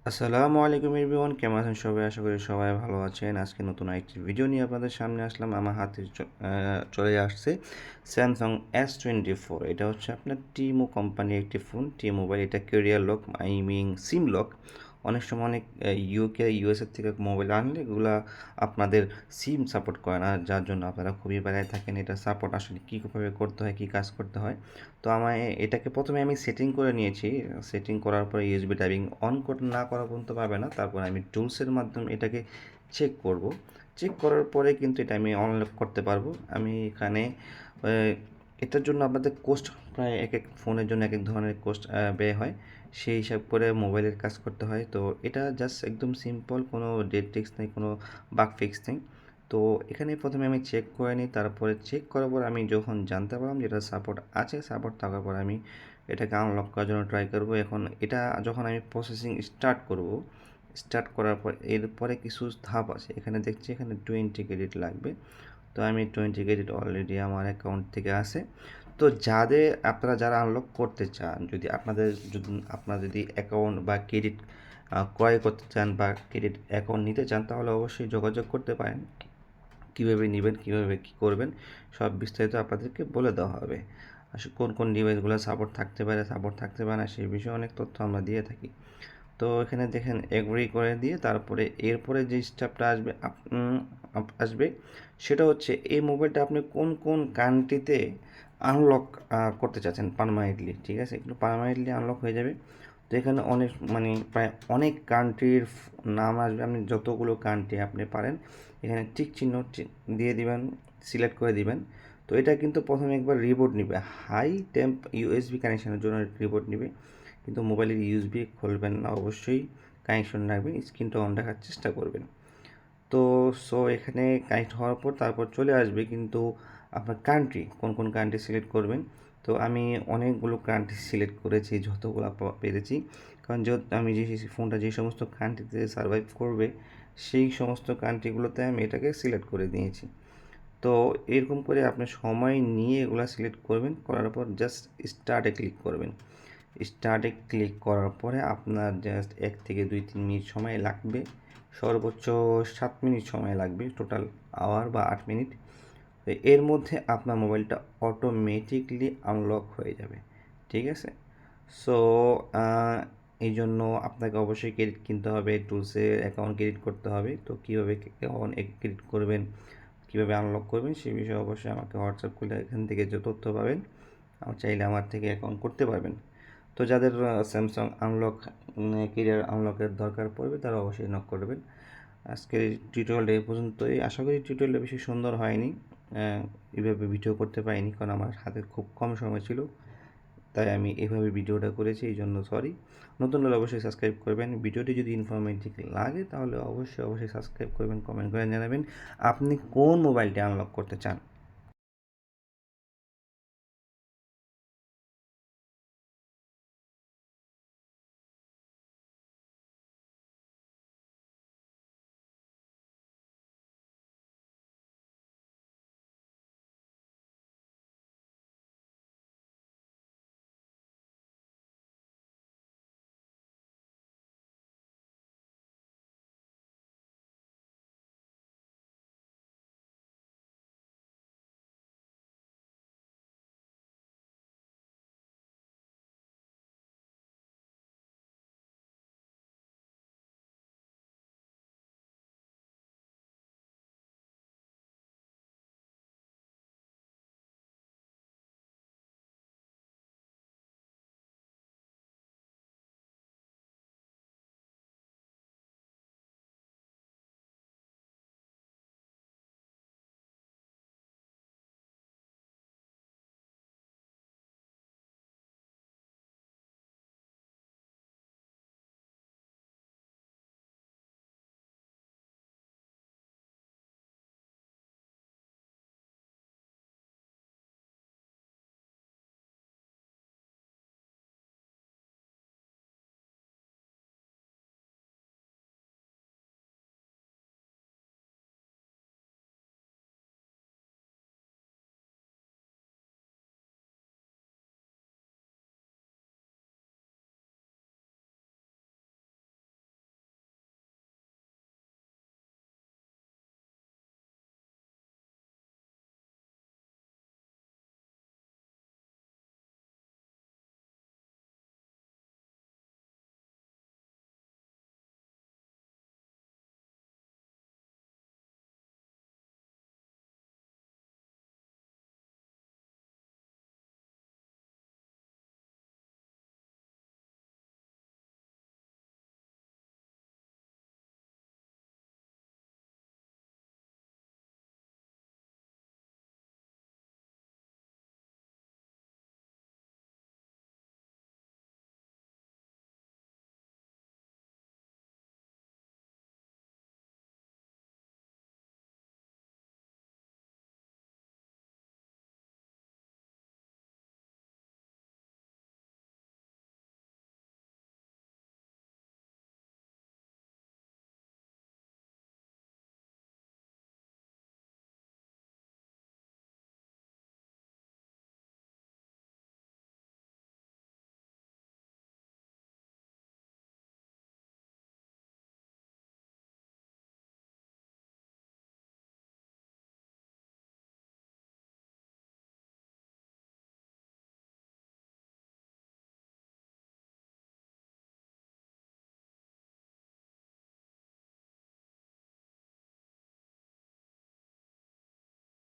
আসসালামু আলাইকুম এভরিওয়ান, কেমন আছেন সবাই? আশা করি সবাই ভালো আছেন। আজকে নতুন একটি ভিডিও নিয়ে আপনাদের সামনে আসলাম। আমার হাতে চলে আসছে স্যামসাং S24। এটা হচ্ছে আপনার টিমো কোম্পানির একটি ফোন, টি মোবাইল। এটা carrier lock, I mean SIM lock. অনেক সময় অনেক ইউকে ইউএসএর থেকে মোবাইল আনলে এগুলা আপনাদের সিম সাপোর্ট করে না, যার জন্য আপনারা খুবই বেড়ায় থাকেন। এটা সাপোর্ট আসলে কীভাবে করতে হয়, কী কাজ করতে হয়। তো আমায় এটাকে প্রথমে আমি সেটিং করে নিয়েছি। সেটিং করার পরে ইউএসবি টাইপিং অন না করা পর্যন্ত পারবে না। তারপর আমি টুলসের মাধ্যমে এটাকে চেক করব। চেক করার পরে কিন্তু এটা আমি অনলক করতে পারবো। আমি এখানে এটার জন্য আপনাদের কোস্ট প্রায় এক এক ফোনের জন্য এক এক ধরনের কোস্ট ব্যয় হয়। সেই হিসাব করে মোবাইলের কাজ করতে হয়। তো এটা জাস্ট একদম সিম্পল, কোনো ডেট টেক্সট নেই, কোনো বাগ ফিক্স নেই। তো এখানে প্রথমে আমি চেক করে নিই। তারপরে চেক করার পর আমি যখন জানতে পারলাম যে এটা সাপোর্ট আছে, সাপোর্ট থাকার পর আমি এটাকে আনলক করার জন্য ট্রাই করব। এখন এটা যখন আমি প্রসেসিং স্টার্ট করব, স্টার্ট করার পর এরপরে কিছু ধাপ আছে। এখানে দেখছি এখানে 20 ক্রেডিট লাগবে। তো আমি 20 ক্রেডিট অলরেডি আমার অ্যাকাউন্ট থেকে আসে। তো আপনারা যারা আনলক করতে চান, যদি আপনারা যদি অ্যাকাউন্ট বা ক্রেডিট ক্রয় করতে চান বা ক্রেডিট অ্যাকাউন্ট নিতে চান, তাহলে অবশ্যই যোগাযোগ করতে পারেন। কীভাবে নেবেন, কীভাবে কী করবেন, সব বিস্তারিত আপনাদেরকে বলে দেওয়া হবে। আসলে কোন কোন ডিভাইসগুলো সাপোর্ট থাকতে পারে, সাপোর্ট থাকতে পারে না, সেই বিষয়ে অনেক তথ্য আমরা দিয়ে থাকি। তো এখানে দেখেন এগ্রি করে দিয়ে তারপরে এরপরে যে স্টেপটা আসবে সেটা হচ্ছে এই মোবাইলটা আপনি কোন কোন কান্ট্রিতে আনলক করতে চাচ্ছেন পার্মানেন্টলি। ঠিক আছে, একটু পার্মানেন্টলি আনলক হয়ে যাবে। তো এখানে অনেক প্রায় অনেক কান্ট্রির নাম আসবে। আপনি যতগুলো কান্ট্রি আপনি পারেন এখানে টিক চিহ্ন দিয়ে দিবেন, সিলেক্ট করে দিবেন। তো এটা কিন্তু প্রথমে একবার রিবোট নেবে, হাই টেম্প ইউএসবি কানেকশনের জন্য রিবোট নেবে। কিন্তু মোবাইলের ইউএসবি খুলবেন না, অবশ্যই কানেকশন রাখবেন, স্ক্রিনটা অন রাখার চেষ্টা করবেন। তো এখানে কানেক্ট হওয়ার পর তারপর চলে আসবে কিন্তু আপনার কান্ট্রি, কোন কোন কান্ট্রি সিলেক্ট করবেন। তো আমি অনেকগুলো কান্ট্রি সিলেক্ট করেছি, যতগুলো পেরেছি। কারণ যেহেতু আমি যে ফোনটা যে সমস্ত কান্ট্রিতে সার্ভাইভ করবে, সেই সমস্ত কান্ট্রিগুলোতে আমি এটাকে সিলেক্ট করে দিয়েছি। তো এরকম করে আপনি সময় নিয়ে এগুলো সিলেক্ট করবেন, করার পর জাস্ট স্টার্টে ক্লিক করবেন। স্টার্টে ক্লিক করার পরে আপনার জাস্ট 1 থেকে 2-3 মিনিট সময় লাগবে, সর্বোচ্চ 7 মিনিট সময় লাগবে, টোটাল আওয়ার বা 8 মিনিট। তো এর মধ্যে আপনার মোবাইলটা অটোমেটিকলি আনলক হয়ে যাবে। ঠিক আছে। সো এই জন্য আপনাকে অবশ্যই ক্রেডিট কিনতে হবে, টুলসে অ্যাকাউন্ট ক্রেডিট করতে হবে। তো কীভাবে অ্যাকাউন্ট ক্রেডিট করবেন, কীভাবে আনলক করবেন, সেই বিষয়ে অবশ্যই আমাকে হোয়াটসঅ্যাপ করলে এখান থেকে যে তথ্য পাবেন, চাইলে আমার থেকে অ্যাকাউন্ট করতে পারবেন। তো যাদের স্যামসাং আনলক কেরিয়ার আনলকের দরকার পড়বে তারা অবশ্যই নক করবেন। আজকের টিউটোরিয়ালটা এই পর্যন্তই। আশা করি টিউটোরিয়ালটা বেশি সুন্দর হয়নি, এভাবে ভিডিও করতে পারিনি কারণ আমার হাতে খুব কম সময় ছিল, তাই আমি এভাবে ভিডিওটা করেছি, এই জন্য সরি। নতুন হলে অবশ্যই সাবস্ক্রাইব করবেন। ভিডিওটি যদি ইনফরমেটিভ লাগে তাহলে অবশ্যই সাবস্ক্রাইব করবেন, কমেন্ট করে জানাবেন আপনি কোন মোবাইলটি আনলক করতে চান।